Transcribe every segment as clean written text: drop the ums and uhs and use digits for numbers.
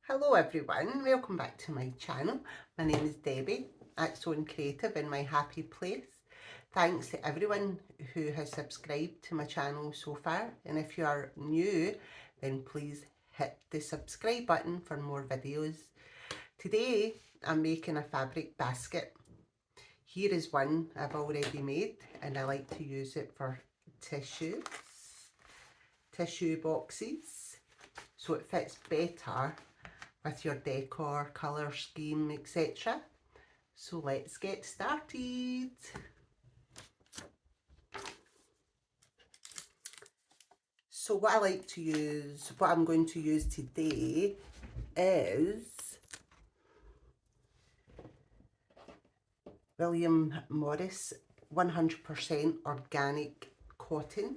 Hello everyone, welcome back to my channel. My name is Debbie at Sewn Creative in my happy place. Thanks to everyone who has subscribed to my channel so far, and if you are new then please hit the subscribe button for more videos. Today I'm making a fabric basket. Here is one I've already made and I like to use it for tissue boxes so it fits better with your decor, colour scheme, etc. So let's get started. So what I'm going to use today is William Morris 100% organic cotton,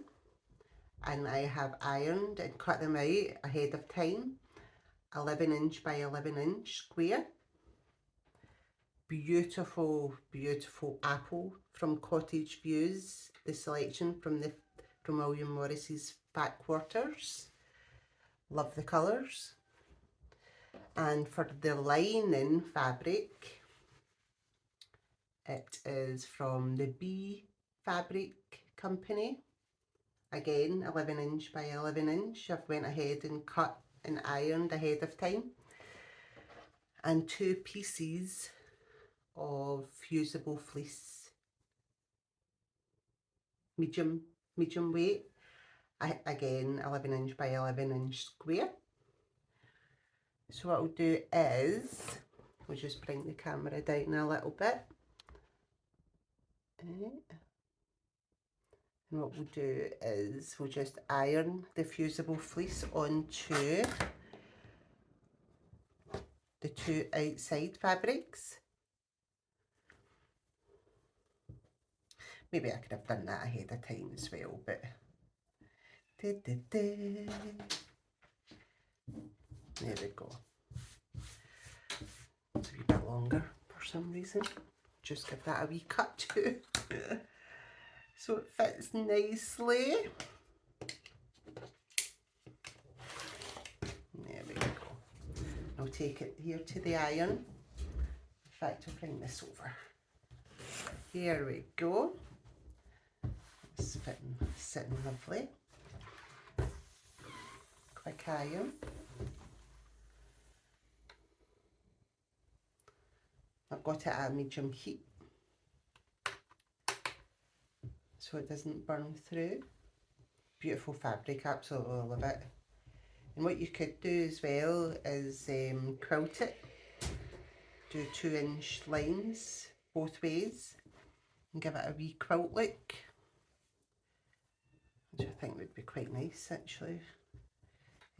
and I have ironed and cut them out ahead of time. 11" by 11" square. Beautiful apple from Cottage Views, the selection from William Morris's Fat Quarters. Love the colours. And for the lining fabric, it is from the Bee Fabric Company. Again, 11" by 11". I've went ahead and cut and ironed ahead of time. And 2 pieces of fusible fleece, medium weight, again 11" by 11" square. So what I'll do is we'll just bring the camera down a little bit, and what we'll do is we'll just iron the fusible fleece onto the 2 outside fabrics. Maybe I could have done that ahead of time as well, but there we go. It's a wee bit longer for some reason. Just give that a wee cut too. So it fits nicely. There we go. I'll take it here to the iron. In fact, I'll bring this over. Here we go. It's sitting lovely. Quick iron. I've got it at a medium heat so it doesn't burn through. Beautiful fabric, absolutely love it. And what you could do as well is quilt it. Do 2" lines both ways and give it a wee quilt look, which I think would be quite nice actually.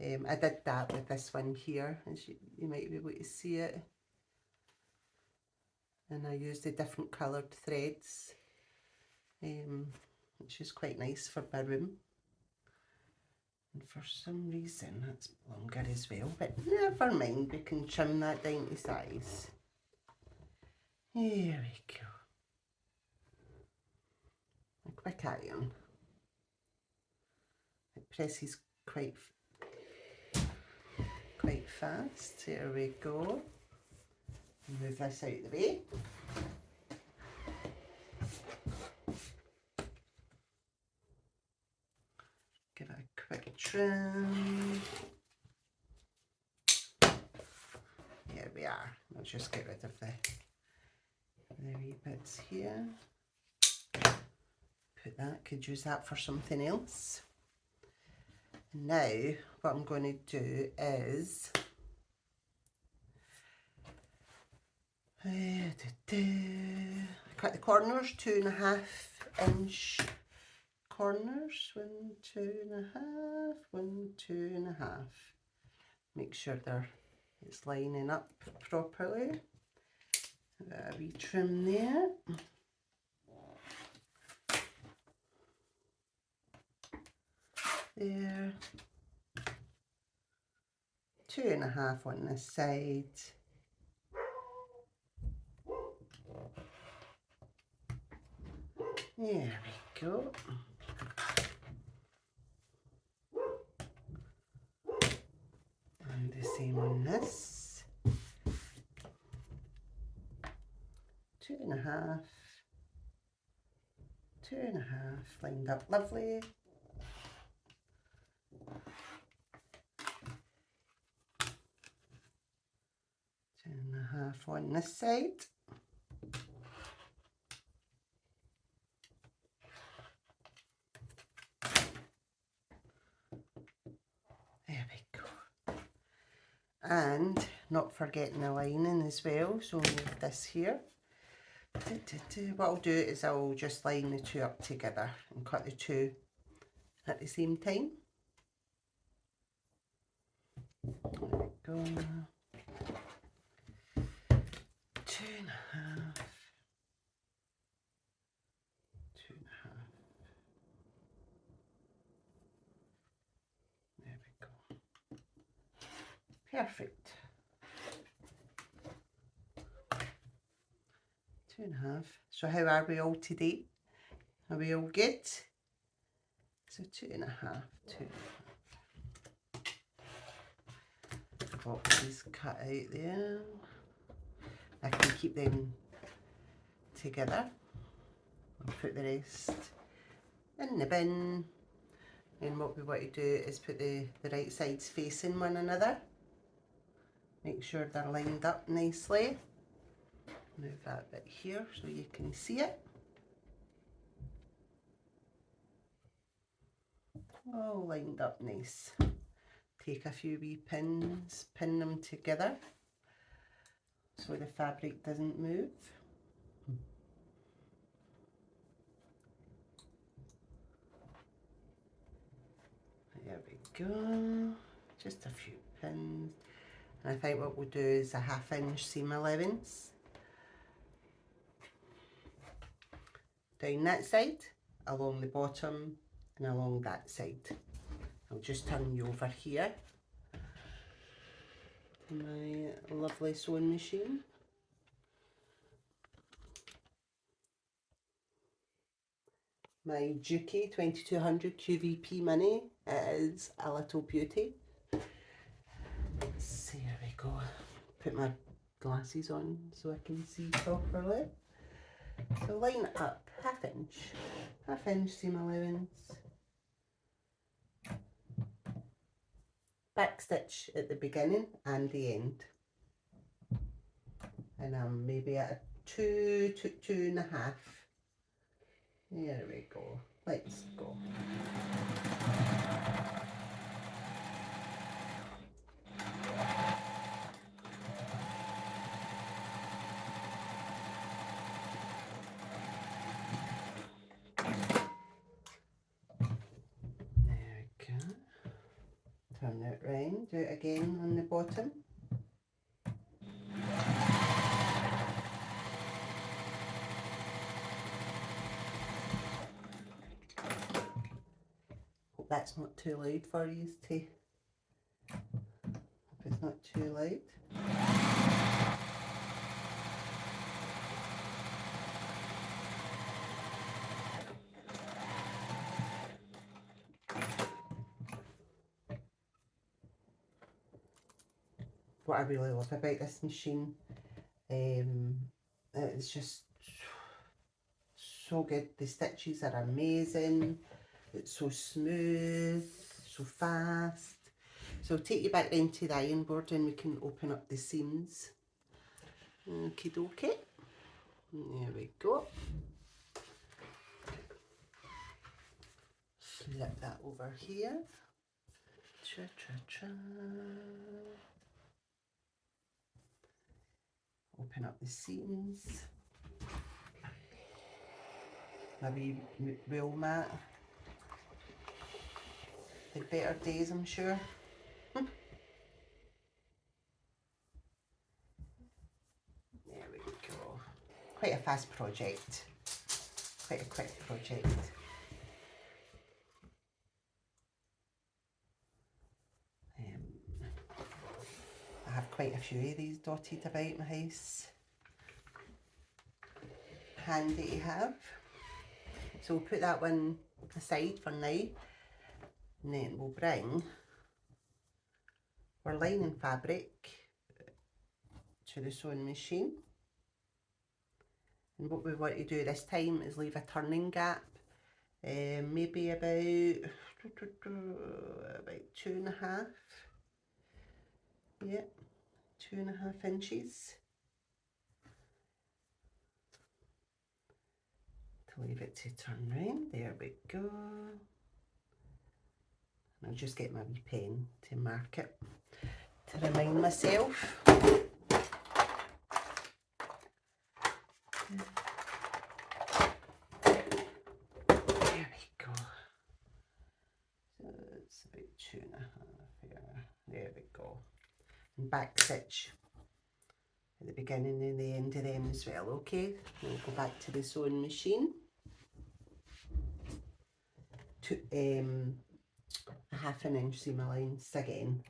I did that with this one here, as you might be able to see it. And I used the different coloured threads, which is quite nice for my room. And for some reason that's longer as well, but never mind, we can trim that down to size. Here we go. A quick iron. It presses quite fast. Here we go. Move this out of the way. Give it a quick trim. Here we are. I'll just get rid of the wee bits here. Put that, could use that for something else. And now what I'm going to do is cut the corners, 2.5" corners, 1, 2.5, 1, 2.5. Make sure it's lining up properly. A wee trim there. There. 2.5 on this side. There we go. And the same on this. 2.5, 2.5, lined up lovely. 2.5 on this side. There we go. And not forgetting the lining as well, so we'll leave this here. What I'll do is I'll just line the two up together and cut the two at the same time. There we go. 2.5, 2.5. There we go. Perfect. 2.5. So how are we all today? Are we all good? So 2.5, 2.5. Boxes cut out there. I can keep them together. I'll put the rest in the bin. And what we want to do is put the right sides facing one another. Make sure they're lined up nicely. Move that bit here so you can see it. All lined up nice. Take a few wee pins, pin them together so the fabric doesn't move. There we go. Just a few pins. And I think what we'll do is a 1/2 inch seam allowance. Down that side, along the bottom, and along that side. I'll just turn you over here to my lovely sewing machine. My Juki 2200 QVP Mini. It is a little beauty. Let's see, here we go. Put my glasses on so I can see properly. So line it up 1/2 inch, 1/2 inch seam allowance. Back stitch at the beginning and the end. And I'm maybe at a 2 to 2.5. There we go. Let's go. Turn it round, do it again on the bottom. Hope that's not too loud for you to. Hope it's not too loud. What I really love about this machine, it's just so good. The stitches are amazing. It's so smooth, so fast. So I'll take you back into the iron board and we can open up the seams. Okie dokie. There we go. Flip that over here. Cha cha cha. Open up the seams. My wee wool mat. The better days, I'm sure. There we go. Quite a fast project. Quite a quick project. I have quite a few of these dotted about my house. Handy to have. So we'll put that one aside for now. And then we'll bring our lining fabric to the sewing machine. And what we want to do this time is leave a turning gap, maybe about 2.5, yeah, 2.5 inches, to leave it to turn round. There we go. And I'll just get my wee pen to mark it, to remind myself. There we go. So it's about 2.5 here. There we go. And back stitch at the beginning and the end of them as well, okay? We'll go back to the sewing machine. To a 1/2 inch seam allowance again.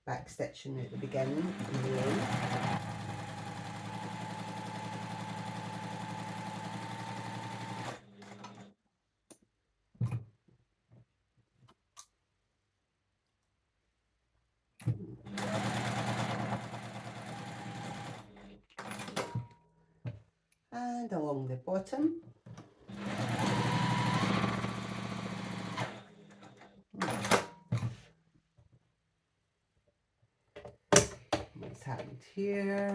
Back stitching at the beginning and the end. And along the bottom. What's happened here?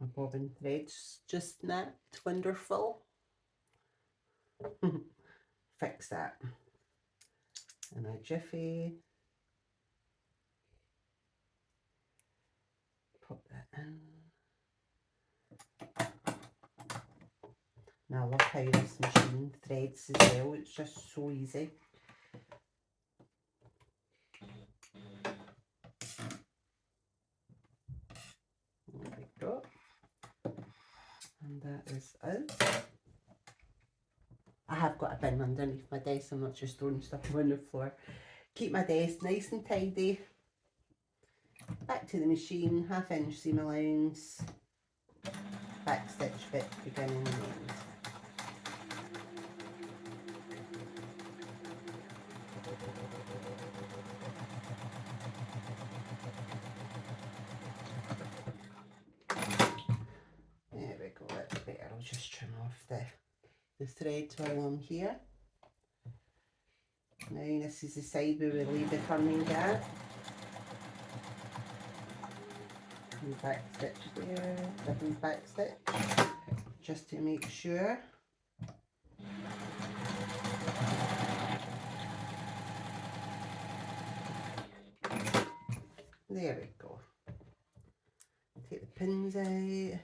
My bobbin thread's just snapped. Wonderful. Fix that in a jiffy. Pop that in. Now I love how this machine threads as well. It's just so easy. There we go. And that is us. I have got a bin underneath my desk. I'm not just throwing stuff on the floor. Keep my desk nice and tidy. Back to the machine, 1/2 inch seam allowance. Back stitch bit beginning and end. There we go, that's better. I'll just trim off the thread while I'm here. Now this is the side where we leave the turning gap. And back stitch there, different back stitch, just to make sure. There we go. Take the pins out.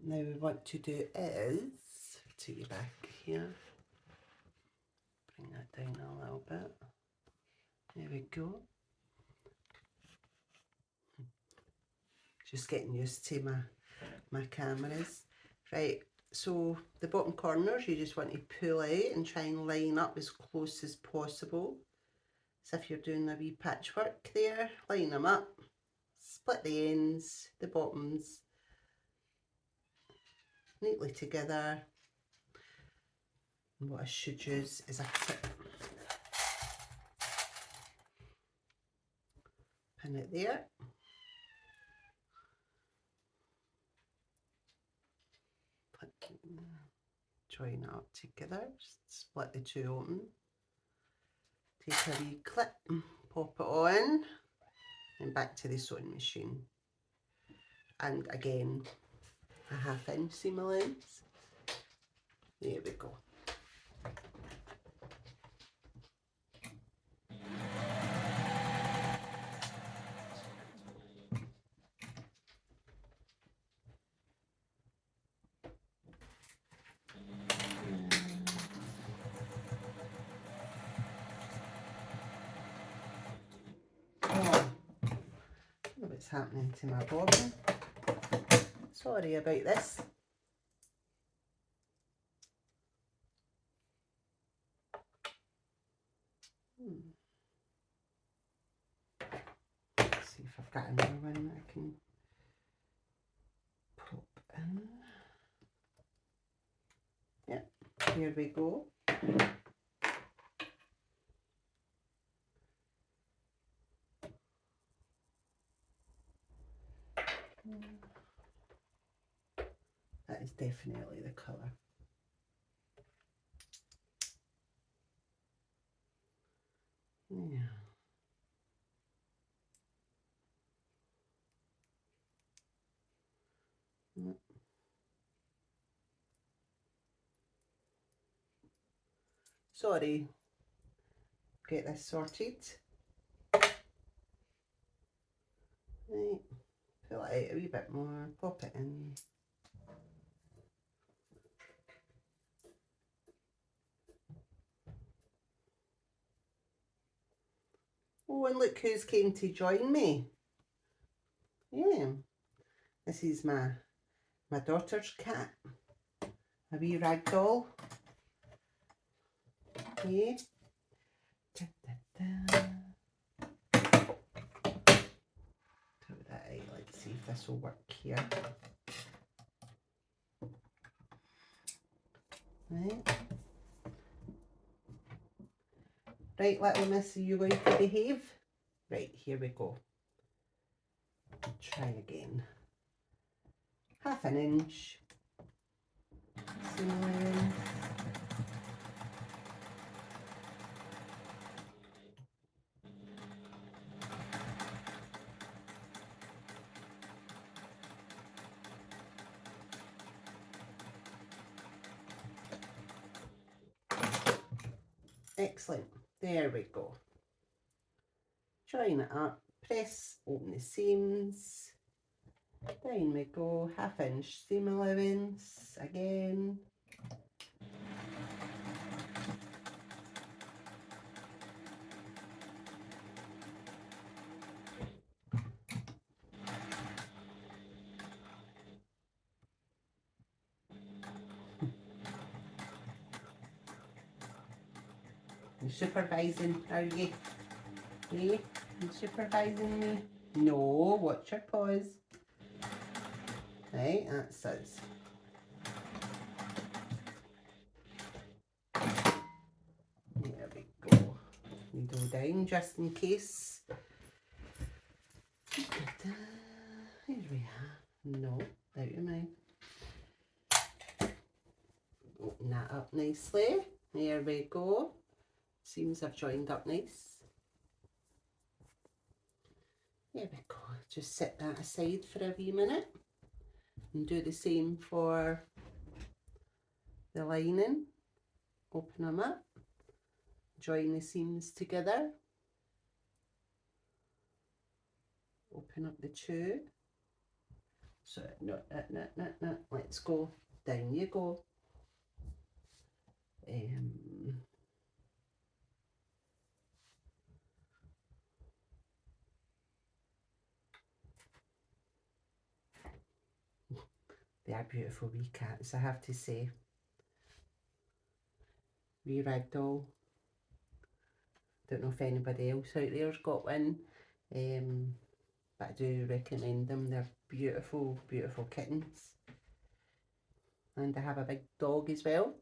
Now we want to do is, take it back here, bring that down a little bit. There we go. Just getting used to my cameras. Right, so the bottom corners you just want to pull out and try and line up as close as possible. So if you're doing a wee patchwork there, line them up, split the ends, the bottoms, neatly together. And what I should use is a clip. Pin it there. Join it up together, just split the two open. Take a wee clip, pop it on, and back to the sewing machine. And again, a 1/2 inch seam allowance. There we go. What's happening to my bobbin? Sorry about this. Let's see if I've got another one that I can pop in. Yeah, Here we go. That is definitely the colour. Yeah. Sorry, get this sorted. Right, pull it out a wee bit more, pop it in. Oh, and look who's came to join me. Yeah, this is my daughter's cat, a wee ragdoll. Yeah. Da, da, da. Put that out. Let's see if this will work here. Right. Right, little miss, are you going to behave? Right, here we go. Try again. 1/2 inch. Seam. Excellent. There we go. Join it up. Press, open the seams. Down we go. 1/2 inch seam allowance again. You're supervising, are you? Yeah? You supervising me? No, watch your paws. Right, that's us. There we go. Needle down just in case. Here we are. No, out of mine. Open that up nicely. There we go. Seams have joined up nice. There we go. Just set that aside for a wee minute. And do the same for the lining. Open them up. Join the seams together. Open up the two. So, no, let's go. Down you go. They are beautiful wee cats, I have to say. Wee ragdoll. Don't know if anybody else out there's got one, but I do recommend them. They're beautiful, beautiful kittens. And I have a big dog as well.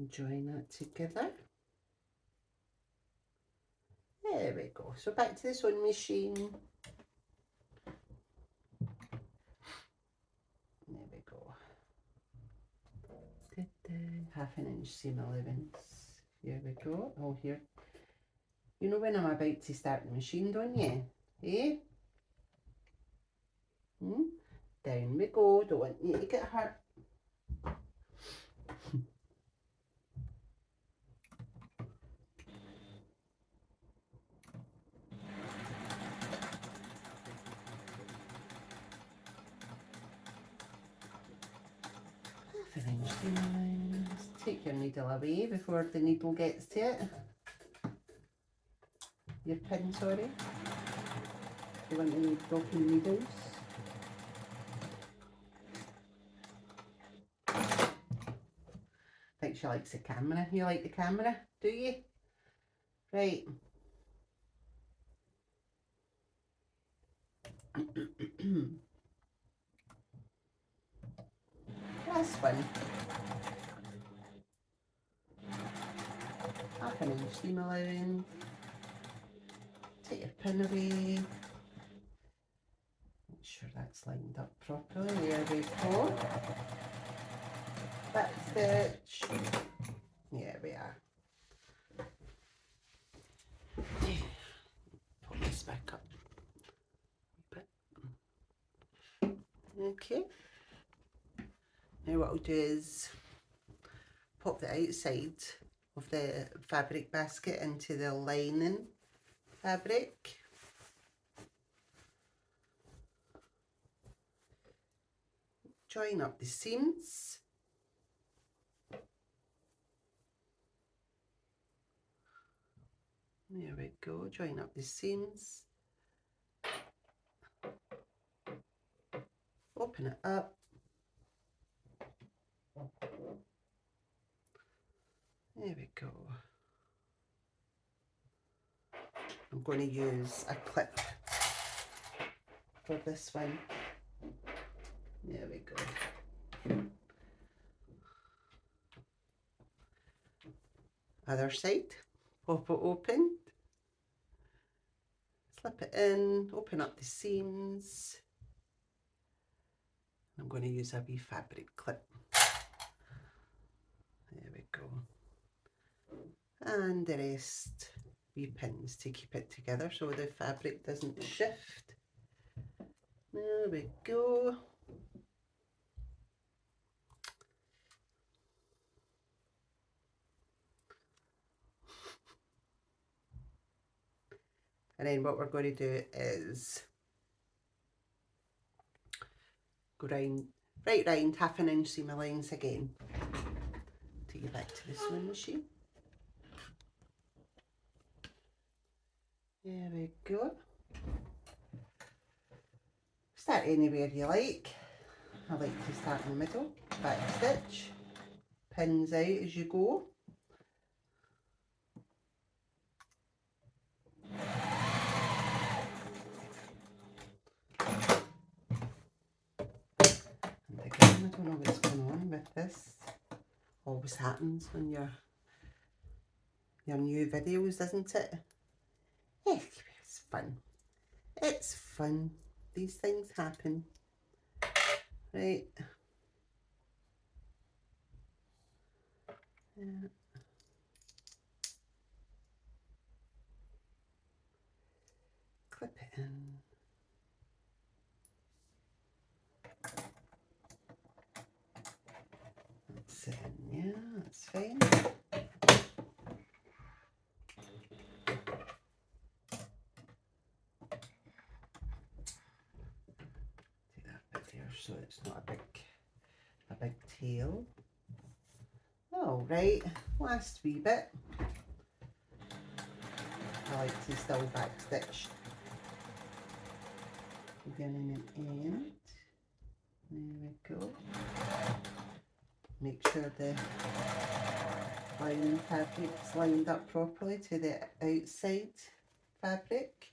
Join that together. There we go. So back to the sewing machine. There we go. 1/2 inch seam allowance. Here we go. Oh, here. You know when I'm about to start the machine, don't you? Eh? Down we go. Don't want you to get hurt. Take your needle away before the needle gets to it. Your pin, sorry. You want any broken needles. I think she likes the camera. You like the camera, do you? Right. this one. 1/2 inch seam allowance. Take your pin away. Make sure that's lined up properly. There we go. Back stitch. There we are. Put this back up. Okay. Now what I'll do is pop the outside of the fabric basket into the lining fabric. Join up the seams. There we go, join up the seams. Open it up. There we go. I'm going to use a clip for this one. There we go. Other side, pop it open, slip it in, open up the seams. I'm going to use a wee fabric clip. There we go. And the rest wee pins to keep it together so the fabric doesn't shift. There we go. And then what we're going to do is go round, right round 1/2 inch seam allowance again. Take it back to the sewing machine. There we go. Start anywhere you like. I like to start in the middle, back stitch, pins out as you go. And again, I don't know what's going on with this. Always happens when your new videos, isn't it? Yeah, it's fun. It's fun. These things happen. Right. Yeah. Clip it in. That's it in, yeah, that's fine. Take that bit there so it's not a big tail. All right, last wee bit. I like to still back stitch beginning and end. There we go. Make sure the lining fabric's lined up properly to the outside fabric.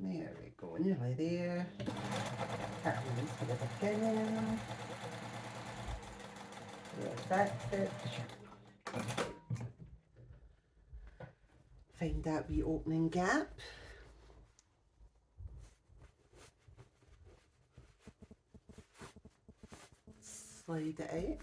There we go, nearly there. That one's for the beginning. There's that stitch. Find that wee opening gap. Slide it out.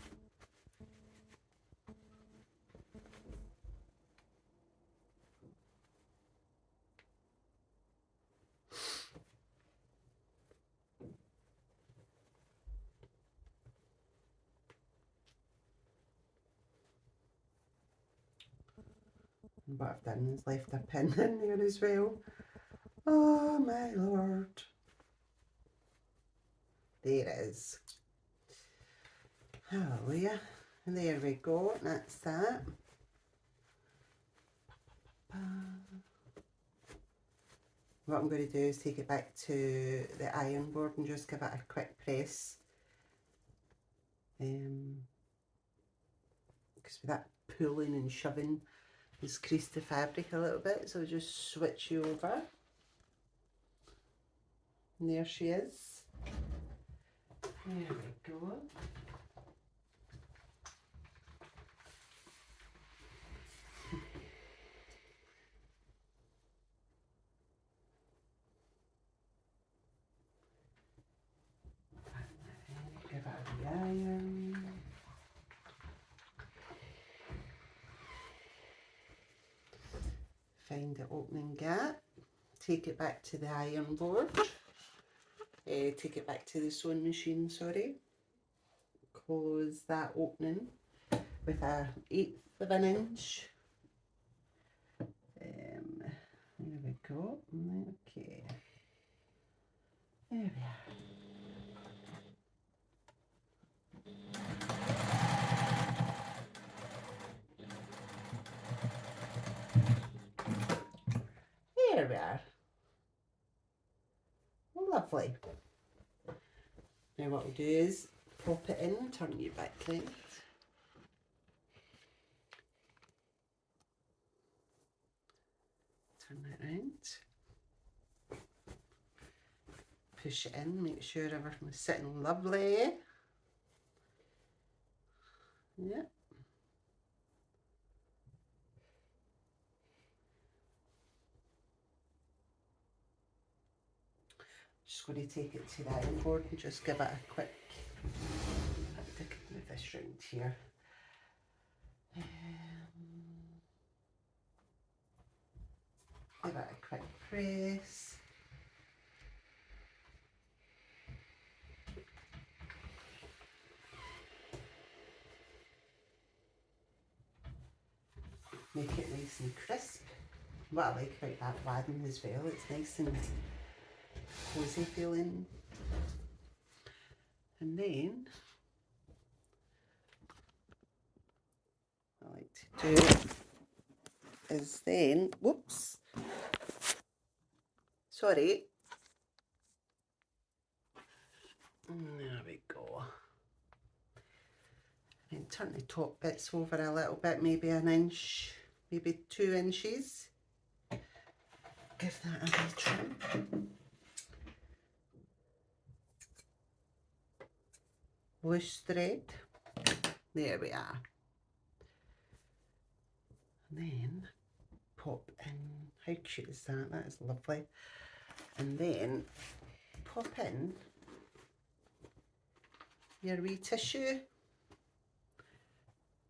And what I've done is left a pin in there as well. Oh my lord. There it is. Hallelujah. And there we go, that's that. What I'm going to do is take it back to the iron board and just give it a quick press. Because with that pulling and shoving, it's creased the fabric a little bit, so I'll just switch you over. And there she is. There we go. Give it a iron. Find the opening gap. Take it back to the iron board. Take it back to the sewing machine, sorry. Close that opening with a 1/8 of an inch. There we go. Okay. There we are. There we are. Lovely. Now what we'll do is pop it in, turn you back right. Turn it round. Push it in, make sure everything's sitting lovely. Yep. Just going to take it to the iron board and just give it a quick, move this round here. Give it a quick press. Make it nice and crisp. What I like about that wadding as well, it's nice and cozy feeling. And then I like to do is then, whoops, sorry. There we go. And turn the top bits over a little bit, maybe an inch, maybe 2 inches. Give that a wee trim. Loose thread. There we are. And then pop in, how cute is that? That is lovely. And then pop in your wee tissue,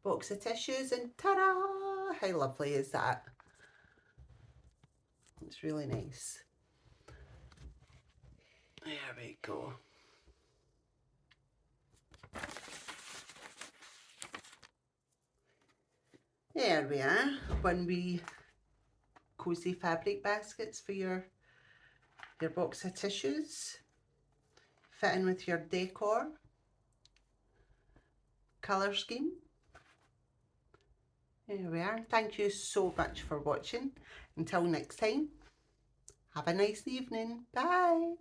box of tissues, and ta-da! How lovely is that? It's really nice. There we go. There we are. One wee cozy fabric baskets for your box of tissues. Fit in with your decor colour scheme. There we are. Thank you so much for watching. Until next time, have a nice evening. Bye.